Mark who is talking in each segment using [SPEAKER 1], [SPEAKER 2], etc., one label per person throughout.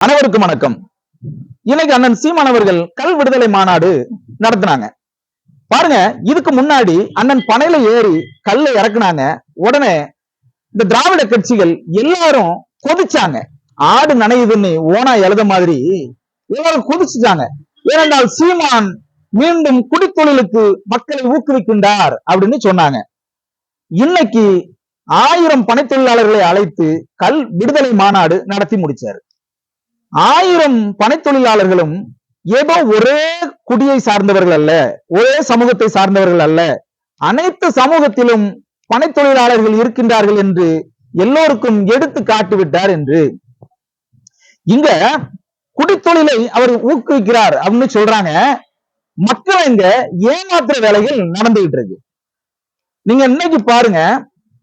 [SPEAKER 1] அனைவருக்கும் வணக்கம். இன்னைக்கு அண்ணன் சீமான் அவர்கள் கல் விடுதலை மாநாடு நடத்தினாங்க. பாருங்க, இதுக்கு முன்னாடி அண்ணன் பனையில ஏறி கல்லை இறக்குனாங்க. உடனே இந்த திராவிட கட்சிகள் எல்லாரும் கொதிச்சாங்க. ஆடு நனையுதுன்னு ஓனா எழுத மாதிரி எல்லாரும் கொதிச்சுட்டாங்க. ஏனென்றால் சீமான் மீண்டும் குடித்தொழிலுக்கு மக்களை ஊக்குவிக்கின்றார் அப்படின்னு சொன்னாங்க. இன்னைக்கு 1000 பனைத்தொழிலாளர்களை அழைத்து கல் விடுதலை மாநாடு நடத்தி முடிச்சாரு. 1000 பனைத்தொழிலாளர்களும் ஏதோ ஒரே குடியை சார்ந்தவர்கள் அல்ல, ஒரே சமூகத்தை சார்ந்தவர்கள் அல்ல, அனைத்து சமூகத்திலும் பனைத்தொழிலாளர்கள் இருக்கின்றார்கள் என்று எல்லோருக்கும் எடுத்து காட்டிவிட்டார் என்று இங்க குடித்தொழிலை அவர் ஊக்குவிக்கிறார் அப்படின்னு சொல்றாங்க. மக்கள் இங்க ஏமாத்துற வேலைகள் நடந்துகிட்டு இருக்கு. நீங்க இன்னைக்கு பாருங்க,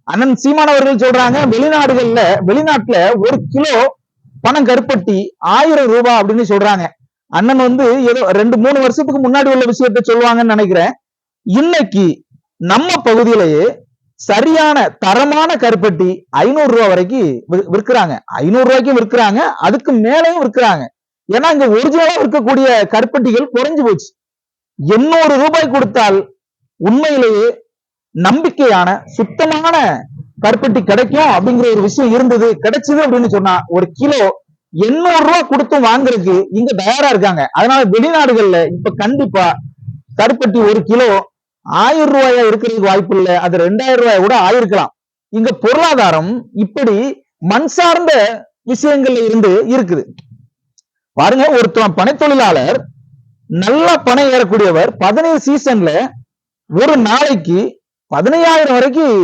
[SPEAKER 1] அண்ணன் சீமான் அவர்கள் சொல்றாங்க வெளிநாட்டுல 1 கிலோ பணம் கருப்பட்டி 1000 ரூபாய் அப்படின்னு சொல்றாங்க. அண்ணன் ஏதோ 2-3 வருஷத்துக்கு முன்னாடி உள்ள விஷயத்த சொல்லுவாங்கன்னு நினைக்கிறேன். இன்னைக்கு நம்ம பகுதியிலேயே சரியான தரமான கருப்பட்டி 500 ரூபாய் வரைக்கும் விற்கிறாங்க. 500 ரூபாய்க்கும் விற்கிறாங்க, அதுக்கு மேலேயும் விற்கிறாங்க. ஏன்னா இங்க ஒரிஜினலா இருக்கக்கூடிய கருப்பட்டிகள் குறைஞ்சு போச்சு. 800 ரூபாய் கொடுத்தால் உண்மையிலேயே நம்பிக்கையான சுத்தமான கருப்பட்டி கிடைக்கும் அப்படிங்கிற ஒரு விஷயம் இருந்தது, கிடைச்சது அப்படின்னு சொன்னா 1 கிலோ 800 ரூபாய் கொடுத்து வாங்குறதுக்கு இங்க தயாரா இருக்காங்க. அதனால வெளிநாடுகள்ல இப்ப கண்டிப்பா கருப்பட்டி 1 கிலோ 1000 ரூபாயா இருக்கிறதுக்கு வாய்ப்பு இல்லை, அது 2000 ரூபாய் கூட ஆயிருக்கலாம். இங்க பொருளாதாரம் இப்படி மண் சார்ந்த விஷயங்கள்ல இருந்து இருக்குது. பாருங்க, ஒருத்தன் பனைத்தொழிலாளர் நல்லா பனை ஏறக்கூடியவர் 17 சீசன்ல ஒரு நாளைக்கு 15,000 வரைக்கும்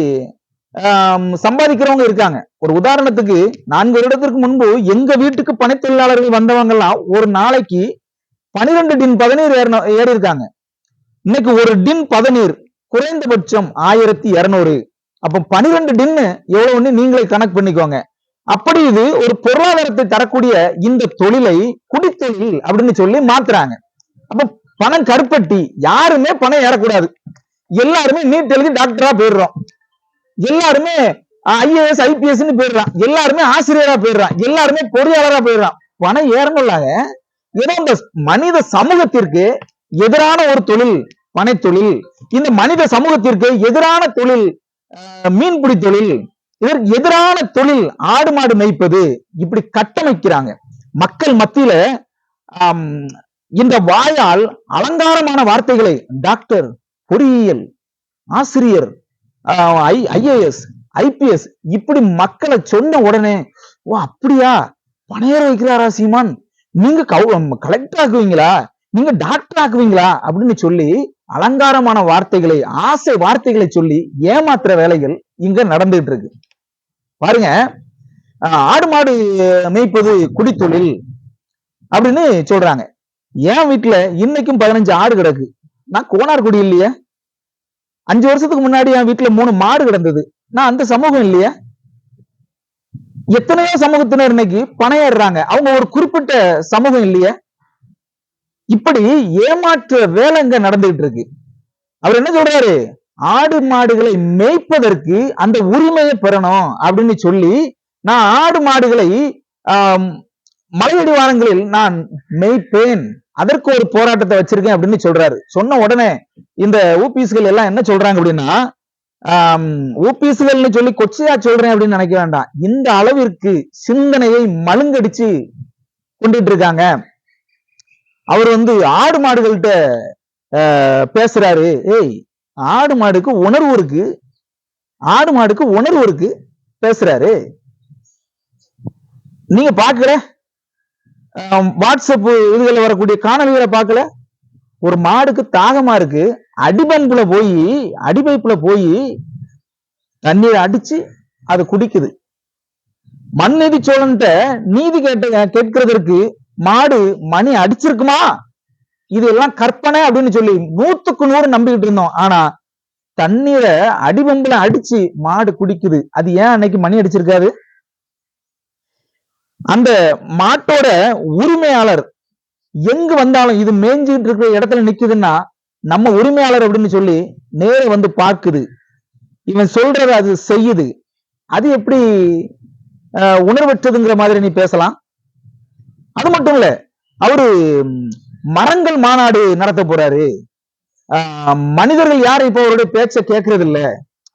[SPEAKER 1] சம்பாதிக்கிறவங்க இருக்காங்க. ஒரு உதாரணத்துக்கு 4 வருடத்திற்கு முன்பு எங்க வீட்டுக்கு பனைத்தொழிலாளர்கள் வந்தவங்க எல்லாம் ஒரு நாளைக்கு 12 டின் பதநீர் ஏறி இருக்காங்க. இன்னைக்கு ஒரு டின் பதநீர் குறைந்தபட்சம் 1200. அப்ப 12 டின் எவ்வளவுன்னு நீங்களே கணக்கு பண்ணிக்கோங்க. அப்படி இது ஒரு பொருளாதாரத்தை தரக்கூடிய இந்த தொழிலை குடித்தொழில் அப்படின்னு சொல்லி மாத்துறாங்க. அப்ப பணம் கருப்பட்டி யாருமே பணம் ஏறக்கூடாது. எல்லாருமே நீட் எழுதி டாக்டரா போயிடுறோம், எல்லாருமே IAS IPS போயிடுறான், எல்லாருமே ஆசிரியரா போயிடுறான், எல்லாருமே பொறியாளரா போயிடுறான். பணம் ஏறணும்லாங்க. ஏதோ இந்த மனித சமூகத்திற்கு எதிரான ஒரு தொழில் பனை தொழில், இந்த மனித சமூகத்திற்கு எதிரான தொழில் மீன்பிடி தொழில், இதற்கு எதிரான தொழில் ஆடு மாடு மேய்ப்பது, இப்படி கட்டமைக்கிறாங்க. மக்கள் மத்தியில இந்த வாயால் அலங்காரமான வார்த்தைகளை டாக்டர், பொறியியல், ஆசிரியர், IAS IPS இப்படி மக்களை சொன்ன உடனே, ஓ அப்படியா பணையேற வைக்கிறாரா சீமான், நீங்க கலெக்டர் ஆக்குவீங்களா, நீங்க டாக்டர் ஆக்குவீங்களா அப்படின்னு சொல்லி அலங்காரமான வார்த்தைகளை, ஆசை வார்த்தைகளை சொல்லி ஏமாத்துற வேலைகள் இங்க நடந்துட்டு இருக்கு. பாருங்க, ஆடு மாடு மேய்ப்பது குடித்தொழில் அப்படின்னு சொல்றாங்க. என் வீட்டுல இன்னைக்கும் 15 ஆடு கிடக்கு. நான் கோனார்குடி இல்லையா? 5 வருஷத்துக்கு முன்னாடி என் வீட்டுல 3 மாடு கிடந்தது. நான் அந்த சமூகம் இல்லையா? எத்தனையோ சமூகத்தினர் இன்னைக்கு பணையேறாங்க, அவங்க ஒரு குறிப்பிட்ட சமூகம் இல்லையா? இப்படி ஏமாற்ற வேலை இங்க நடந்துகிட்டு இருக்கு. அவர் என்ன சொல்றாரு, ஆடு மாடுகளை மேய்ப்பதற்கு அந்த உரிமையை பெறணும் அப்படின்னு சொல்லி, நான் ஆடு மாடுகளை மலையடிவாரங்களில் நான் மேய்ப்பேன், அதற்கு ஒரு போராட்டத்தை வச்சிருக்கேன் அப்படின்னு சொல்றாரு. சொன்ன உடனே இந்த ஊபிஸ்கள் எல்லாம் என்ன சொல்றாங்க அப்படின்னா, ஊபிஸ்கள்னு சொல்லி கொச்சையா சொல்றேன் அப்படின்னு நினைக்க வேண்டாம், இந்த அளவிற்கு சிந்தனையை மழுங்கடிச்சு கொண்டுட்டு இருக்காங்க. அவர் ஆடு மாடுகள்கிட்ட பேசுறாரு. ஏய், ஆடு மாடுக்கு உணர்வு இருக்கு, ஆடு மாடுக்கு உணர்வு இருக்கு பேசுறாரு. நீங்க பாக்கல, வாட்ஸ்அப் இதுல வரக்கூடிய காணொலிகளை பார்க்கல? ஒரு மாடுக்கு தாகமா இருக்கு, அடிபைப்புல போய் தண்ணீரை அடிச்சு அது குடிக்குது. மண்நீதி சோழன்ட்ட நீதி கேட்கிறதற்கு மாடு மணி அடிச்சிருக்குமா, இதெல்லாம் கற்பனை அப்படின்னு சொல்லி 100க்கு 100 நம்பிக்கிட்டு இருந்தோம். ஆனா தண்ணீரை அடிபம்புல அடிச்சு மாடு குடிக்குது. அது ஏன் அன்னைக்கு மணி அடிச்சிருக்காது? அந்த மாட்டோட உரிமையாளர் எங்க வந்தாலும், இது மேய்ஞ்சிட்டு இருக்கிற இடத்துல நிக்குதுன்னா நம்ம உரிமையாளர் அப்படின்னு சொல்லி நேர பார்க்குது, இவன் சொல்றத அது செய்யுது. அது எப்படி உணர்வற்றதுங்கிற மாதிரி நீ பேசலாம்? அது மட்டும் இல்ல, அவரு மரங்கள் மாநாடு நடத்த போறாரு. மனிதர்கள் யாரும் இப்போ அவருடைய பேச்ச கேட்கறது இல்ல,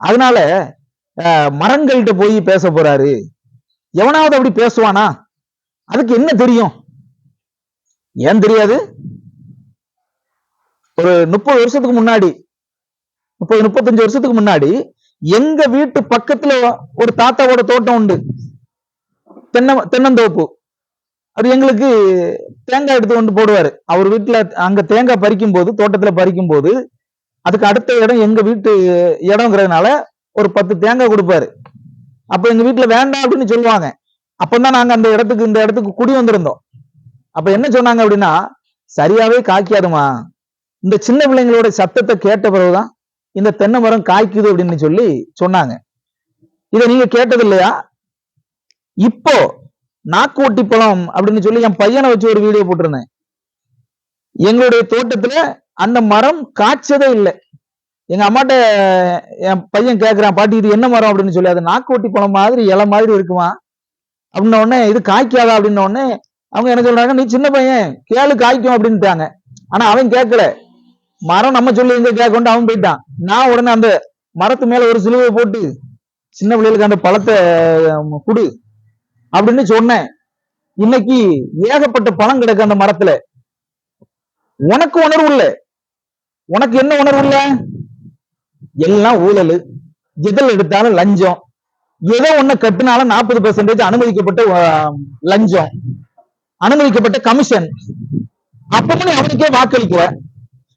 [SPEAKER 1] அதனால மரங்கள்கிட்ட போய் பேச போறாரு. எவனாவது அப்படி பேசுவானா? அதுக்கு என்ன தெரியும்? ஏன் தெரியாது? ஒரு 30 வருஷத்துக்கு முன்னாடி, 35 வருஷத்துக்கு முன்னாடி எங்க வீட்டு பக்கத்துல ஒரு தாத்தாவோட தோட்டம் உண்டு, தென்னந்தோப்பு. அது எங்களுக்கு தேங்காய் எடுத்து கொண்டு போடுவாரு. அவர் வீட்டுல அங்க தேங்காய் பறிக்கும் போது, தோட்டத்துல பறிக்கும் போது, அதுக்கு அடுத்த இடம் எங்க வீட்டு இடம்ங்கிறதுனால ஒரு 10 தேங்காய் கொடுப்பாரு. அப்ப எங்க வீட்டுல வேண்டாம் அப்படின்னு சொல்லுவாங்க. அப்பதான் நாங்க அந்த இந்த இடத்துக்கு குடி வந்திருந்தோம். அப்ப என்ன சொன்னாங்க அப்படின்னா, சரியாவே காய்க்காதுமா, இந்த சின்ன பிள்ளைங்களோட சத்தத்தை கேட்ட பிறகுதான் இந்த தென்னை மரம் காய்க்குது அப்படின்னு சொல்லி சொன்னாங்க. இதை நீங்க கேட்டது இல்லையா? இப்போ நாக்கு ஒட்டி பழம் அப்படின்னு சொல்லி என் பையனை வச்சு ஒரு வீடியோ போட்டிருந்தேன். எங்களுடைய தோட்டத்துல அந்த மரம் காய்ச்சதே இல்லை. எங்க அம்மாட்ட என் பையன் கேட்கிறான், பாட்டி இது என்ன மரம் அப்படின்னு சொல்லி. அது நாக்கு ஒட்டி பழம் மாதிரி இலை மாதிரி இருக்குமா அப்படின்ன உடனே, இது காய்க்காதா அப்படின்ன உடனே அவங்க என்ன சொல்றாங்க, நீ சின்ன பையன் கேளு காய்க்கும் அப்படின்ட்டாங்க. ஆனா அவன் கேட்கல. மரம் நம்ம சொல்லி எங்க கேட்கொண்டு அவன் போயிட்டான். நான் உடனே அந்த மரத்து மேல ஒரு சிலுவை போட்டு, சின்ன பிள்ளைகளுக்கு அந்த பழத்தை குடு அப்படின்னு சொன்னேன். இன்னைக்கு ஏகப்பட்ட பழம் கிடக்கு அந்த மரத்துல. உனக்கு உணர்வு இல்ல. உனக்கு என்ன உணர்வு இல்ல? எல்லாம் ஊழல், எதில் எடுத்தாலும் லஞ்சம், ஏதோ ஒண்ணு கட்டினாலும் 40% அனுமதிக்கப்பட்ட லஞ்சம், அனுமதிக்கப்பட்ட கமிஷன். அப்பவும் நீ அவனுக்கே வாக்களிக்கிற.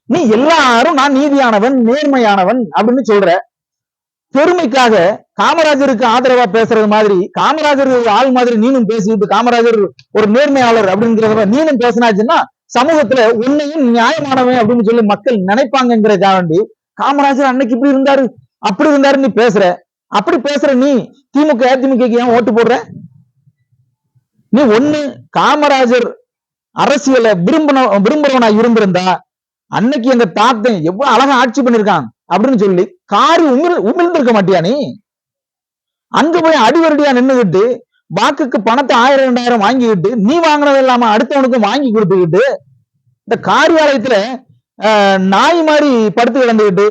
[SPEAKER 1] நீ எல்லாரும் நான் நீதியானவன் நேர்மையானவன் அப்படின்னு சொல்ற. பெருமைக்காக காமராஜருக்கு ஆதரவா பேசுறது மாதிரி, காமராஜர் ஆள் மாதிரி நீனும் பேசிட்டு, காமராஜர் ஒரு நேர்மையாளர் அப்படிங்கிறத நீனும் பேசினாச்சுன்னா சமூகத்துல உன்னையும் நியாயமானவன் அப்படின்னு சொல்லி மக்கள் நினைப்பாங்கிறதுக்காக வேண்டி, காமராஜர் அன்னைக்கு இப்படி இருந்தாரு அப்படி இருந்தாரு நீ பேசுற. அப்படி பேசுற நீ திமுக அதிமுக ஏன் ஓட்டு போடுற? நீ ஒண்ணு காமராஜர் அரசியல விரும்புறவனா இருந்திருந்தா அன்னைக்கு எங்க தாத்தன் எவ்வளவு அழகா ஆட்சி பண்ணிருக்கான் அப்படின்னு சொல்லி காரி உமிழ்ந்திருக்க மாட்டியா? நீ அங்க போய் அடிவரடியா நின்னுகிட்டு வாக்குக்கு பணத்தை 1000 2000 வாங்கிக்கிட்டு, நீ வாங்கினது இல்லாம அடுத்தவனுக்கும் வாங்கி கொடுத்துக்கிட்டு, இந்த காரியாலயத்துல நாய் மாதிரி படுத்து கிடந்துகிட்டு,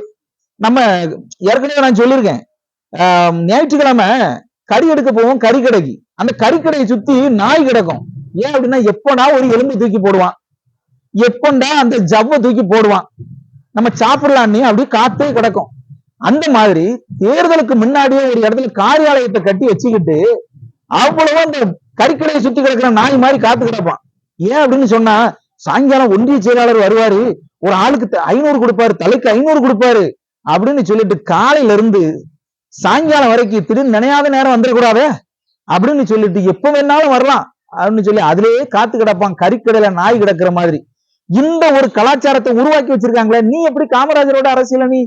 [SPEAKER 1] நம்ம ஏற்கனவே நான் சொல்லியிருக்கேன், ஞாயிற்றுக்கிழமை கறி எடுக்க போவோம் கறி கடைக்கு. அந்த கறிக்கடையை சுத்தி நாய் கிடக்கும். ஏன் அப்படின்னா, எப்படா ஒரு எலும்பு தூக்கி போடுவான், எப்பண்டா அந்த ஜவ்வை தூக்கி போடுவான், நம்ம சாப்பிடலான்னு அப்படி காத்தே கிடக்கும். அந்த மாதிரி தேர்தலுக்கு முன்னாடியே ஒரு இடத்துல காரியாலயத்தை கட்டி வச்சுக்கிட்டு அவ்வளவு அந்த கறிக்கடையை சுத்தி கிடக்கிற நாய் மாதிரி காத்து கிடப்பான். ஏன் அப்படின்னு சொன்னா, சாயங்காலம் ஒன்றிய செயலாளர் வருவாரு, ஒரு ஆளுக்கு 500 கொடுப்பாரு, தலைக்கு 500 கொடுப்பாரு அப்படின்னு சொல்லிட்டு காலையில இருந்து சாயங்காலம் வரைக்கும் திடீர்னு நினையாத நேரம் வந்துடக்கூடாதே அப்படின்னு சொல்லிட்டு எப்ப வேணாலும் வரலாம் அப்படின்னு சொல்லி அதுலயே காத்து கிடப்பான், கறிக்கடையில நாய் கிடக்குற மாதிரி. இந்த ஒரு கலாச்சாரத்தை உருவாக்கி வச்சிருக்காங்களே, நீ எப்படி காமராஜரோட அரசியல நீ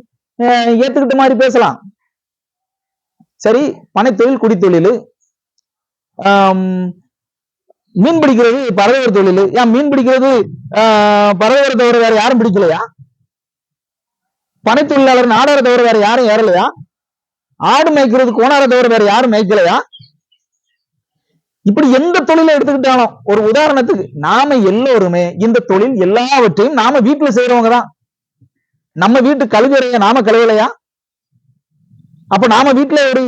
[SPEAKER 1] ஏத்துக்கிட்ட மாதிரி பேசலாம்? சரி, பனைத்தொழில் குடித்தொழில், மீன் பிடிக்கிறது பறவைவர் தொழில். ஏன் மீன் பிடிக்கிறது பறவைவரை தவிர வேற யாரும் பிடிக்கலையா? பனை தொழிலாளர் நாடார தவிர வேற யாரும் ஏறலையா? ஆடு மேய்க்கிறது கோணார தவிர வேற யாரும் மேய்க்கலையா? இப்படி எந்த தொழிலை எடுத்துக்கிட்டாலும், ஒரு உதாரணத்துக்கு நாம எல்லோருமே இந்த தொழில் எல்லாவற்றையும் நாம வீட்டுல செய்யறவங்க தான். நம்ம வீட்டு கழிவறைய நாம கழுவலையா? அப்ப நாம வீட்டுல ஒரு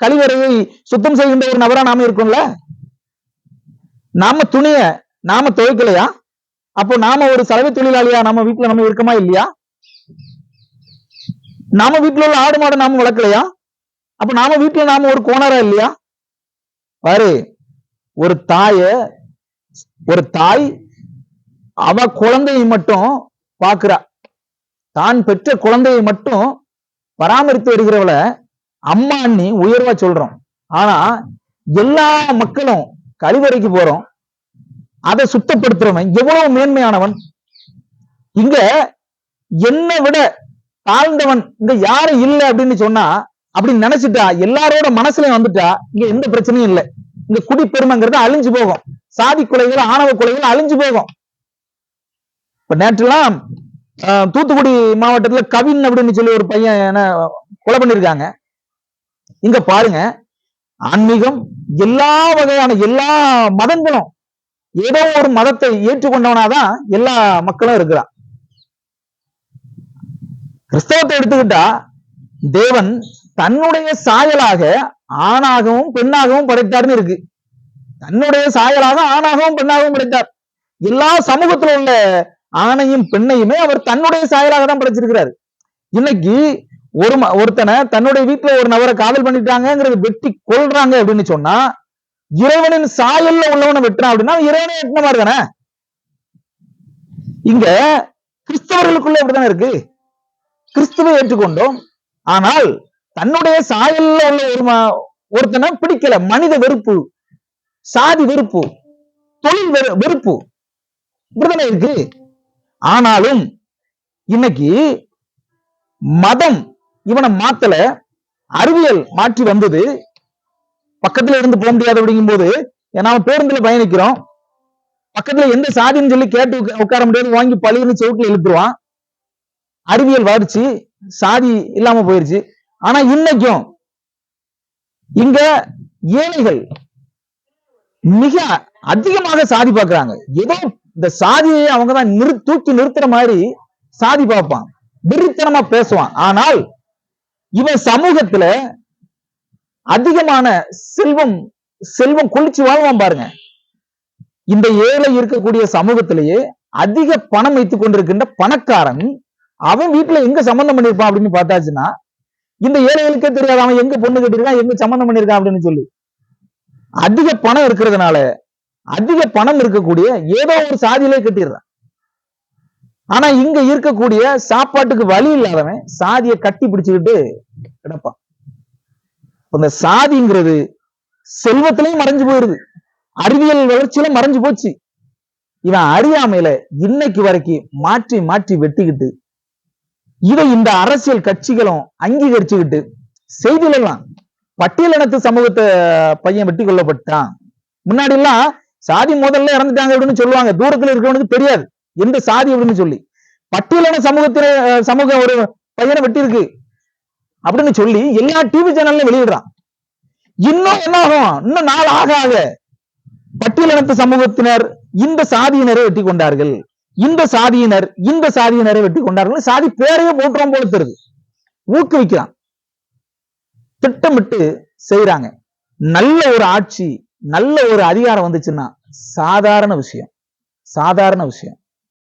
[SPEAKER 1] கழிவறையை சுத்தம் செய்கின்ற ஒரு நபரா நாம இருக்கோம்ல. நாம துணிய நாம துவைக்கலையா? அப்போ நாம ஒரு சலவை தொழிலாளியா நம்ம வீட்டுல நம்ம இருக்கமா இல்லையா? நாம வீட்டுல உள்ள ஆடு மாடு நாம வளர்க்கலையா? அப்ப நாம வீட்டுல நாம ஒரு கோணரா இல்லையா? பாரு, ஒரு தாய் அவ குழந்தையை மட்டும் பாக்குறா, தான் பெற்ற குழந்தையை மட்டும் பராமரித்து வருகிறவள அம்மா அண்ணி உயர்வா சொல்றோம். ஆனா எல்லா மக்களும் கழிவறைக்கு போறோம், அதை சுத்தப்படுத்துறவன் எவ்வளவு மேன்மையானவன். இங்க என்னை விட தாழ்ந்தவன் இங்க யாரும் இல்லை அப்படின்னு சொன்னா, அப்படி நினைச்சிட்டா எல்லாரோட மனசுலயும் வந்துட்டா இங்க எந்த பிரச்சனையும் இல்லை. இங்க குடிப்பெருமைங்கிறது அழிஞ்சு போகும், சாதி கொலைகள் ஆணவ கொலைகள் அழிஞ்சு போகும். இப்ப நேற்றுலாம் தூத்துக்குடி மாவட்டத்துல கவின் அப்படின்னு சொல்லி ஒரு பையன் கொலை பண்ணிருக்காங்க. இங்க பாருங்க, ஆன்மீகம் எல்லா வகையான எல்லா மதங்களும் ஏதோ ஒரு மதத்தை ஏற்றுக்கொண்டவனாதான் எல்லா மக்களும் இருக்கிறான். கிறிஸ்தவத்தை எடுத்துக்கிட்டா தேவன் தன்னுடைய சாயலாக ஆணாகவும் பெண்ணாகவும் படைத்தார்னு இருக்கு. தன்னுடைய சாயலாக ஆணாகவும் பெண்ணாகவும் படைத்தார். எல்லா சமூகத்தில் உள்ள ஆணையும் பெண்ணையுமே அவர் தன்னுடைய சாயலாக தான் படைச்சிருக்கிறார். இன்னைக்கு ஒருத்தனை தன்னுடைய வீட்டுல ஒரு நபரை காதல் பண்ணிட்டாங்கிறது வெட்டி கொள்றாங்க அப்படின்னு சொன்னா இறைவனின் சாயல்ல உள்ளவனை வெட்டுறான் அப்படின்னா இறைவனை வெட்டின மாதிரி தானே. இங்க கிறிஸ்தவர்களுக்குள்ள எப்படிதானே இருக்கு. கிறிஸ்துவை ஏற்றுக்கொண்டோம், ஆனால் தன்னுடைய சாயல்ல உள்ள ஒருத்தனை பிடிக்கல. மனித வெறுப்பு, சாதி வெறுப்பு, தொழில் வெறுப்பு இப்படிதானே இருக்கு. ஆனாலும் இன்னைக்கு மதம் இவனை மாத்தல, அறிவியல் மாற்றி வந்தது. பக்கத்துல இருந்து போக முடியாது அப்படிங்கும் போது நாம பேருந்துல பயணிக்கிறோம், பக்கத்துல எந்த சாதின்னு சொல்லி கேட்டு உட்கார முடியாது, வாங்கி பழின்னு செவுட்டுல இழுத்துருவான். அறிவியல் வளர்ச்சி, சாதி இல்லாம போயிருச்சு. ஆனா இன்னைக்கும் இங்க ஏழைகள் மிக அதிகமாக சாதி பார்க்கிறாங்க. ஏதோ இந்த சாதியை அவங்கதான் தூக்கி நிறுத்துற மாதிரி சாதி பார்ப்பான், வெறித்தனமா பேசுவான். ஆனால் இவன் சமூகத்துல அதிகமான செல்வம் கொளிச்சு வாழ்வான் பாருங்க. இந்த ஏழை இருக்கக்கூடிய சமூகத்திலேயே அதிக பணம் வைத்துக் கொண்டிருக்கின்ற பணக்காரன் அவன் வீட்டுல எங்க சம்பந்தம் பண்ணிருப்பான் அப்படின்னு பார்த்தாச்சுன்னா இந்த ஏழைகளுக்கே தெரியாது அவன் எங்க பொண்ணு கட்டிருக்கான், எங்க சம்பந்தம் பண்ணிருக்கான் அப்படின்னு சொல்லி. அதிக பணம் இருக்கிறதுனால அதிக பணம் இருக்கக்கூடிய ஏதோ ஒரு சாதியிலே கட்டிடுறான். ஆனா இங்க இருக்கக்கூடிய சாப்பாட்டுக்கு வழி இல்லாதவன் சாதியை கட்டி பிடிச்சுக்கிட்டு கிடப்பான். இந்த சாதிங்கிறது செல்வத்திலையும் மறைஞ்சு போயிருது, அறிவியல் வளர்ச்சியில மறைஞ்சு போச்சு. இவன் அறியாமையில இன்னைக்கு வரைக்கும் மாற்றி மாற்றி வெட்டிக்கிட்டு இதை இந்த அரசியல் கட்சிகளும் அங்கீகரிச்சுக்கிட்டு செய்தியிலாம் பட்டியலினத்து சமூகத்தை பையன் வெட்டி கொல்லப்பட்டான். முன்னாடி எல்லாம் சாதி முதல்ல இறந்துட்டாங்க அப்படின்னு சொல்லுவாங்க, தூரத்துல இருக்கிறவனுக்கு தெரியாது எந்த சாதி அப்படின்னு சொல்லி. பட்டியலின சமூக ஒரு பையனை வெட்டி இருக்கு அப்படின்னு சொல்லி எல்லா டிவி சேனல்ல வெளியிடுறான். இன்னும் என்ன ஆகும், இன்னும் நாள் ஆக ஆக பட்டியலினத்து சமூகத்தினர் இந்த சாதியினரை வெட்டி கொண்டார்கள், இந்த சாதியினரை வெட்டி கொண்டார்கள், சாதி பேரையே போட்டுறோம் போல தெரியுது. ஊக்குவிக்கிறான், திட்டமிட்டு செய்யறாங்க. நல்ல ஒரு ஆட்சி, நல்ல ஒரு அதிகாரம் வந்துச்சுன்னா சாதாரண விஷயம்.